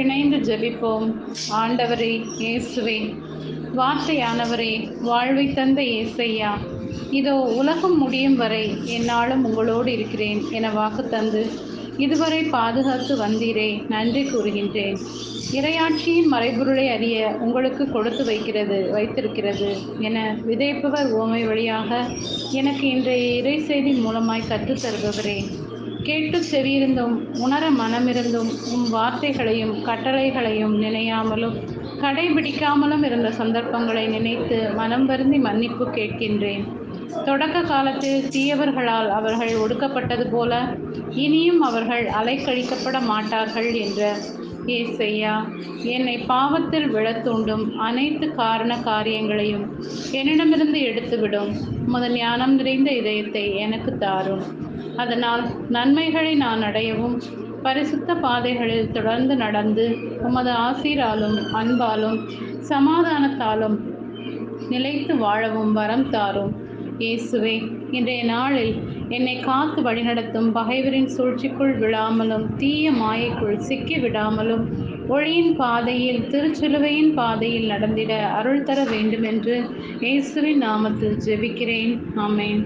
இணைந்து ஜெபிப்போம். ஆண்டவரே, இயேசுவே, வார்த்தையானவரே, வாழ்வை தந்த இயேசையா, இதோ உலகம் முடியும் வரை என்னாலும் உங்களோடு இருக்கிறேன் என வாக்கு தந்து இதுவரை பாதுகாத்து வந்தீரே, நன்றி கூறுகின்றேன். இறையாட்சியின் மறைபொருளை அறிய உங்களுக்கு கொடுத்து வைத்திருக்கிறது என விதைப்பவர் உவமை வழியாக எனக்கு இன்றைய இறை செய்தி மூலமாய் கற்றுத்தருபவரே, கேட்டு செவியிருந்தும் உணர மனமிருந்தும் உம் வார்த்தைகளையும் கட்டளைகளையும் நினையாமலும் கடைபிடிக்காமலும் இருந்த சந்தர்ப்பங்களை நினைத்து மனம் வருந்தி மன்னிப்பு கேட்கின்றேன். தொடக்க காலத்தில் தீயவர்களால் அவர்கள் ஒடுக்கப்பட்டது போல இனியும் அவர்கள் அலைக்கழிக்கப்பட மாட்டார்கள் என்ற ஏசையா, என்னை பாவத்தில் விழத்தூண்டும் அனைத்து காரண காரியங்களையும் என்னிடமிருந்து எடுத்துவிடும். உமது ஞானம் நிறைந்த இதயத்தை எனக்கு தாரும். அதனால் நன்மைகளை நான் அடையவும் பரிசுத்த பாதைகளில் தொடர்ந்து நடந்து உமது ஆசீராலும் அன்பாலும் சமாதானத்தாலும் நிலைத்து வாழவும் வரம் தாரும். இயேசுவே, இன்றைய நாளில் என்னை காத்து வழிநடத்தும் பகைவரின் சூழ்ச்சிக்குள் விழாமலும் தீய மாயைக்குள் சிக்கி விடாமலும் ஒளியின் பாதையில் திருச்சிலுவையின் பாதையில் நடந்திட அருள் தர வேண்டுமென்று இயேசுவின் நாமத்தில் ஜெபிக்கிறேன். ஆமென்.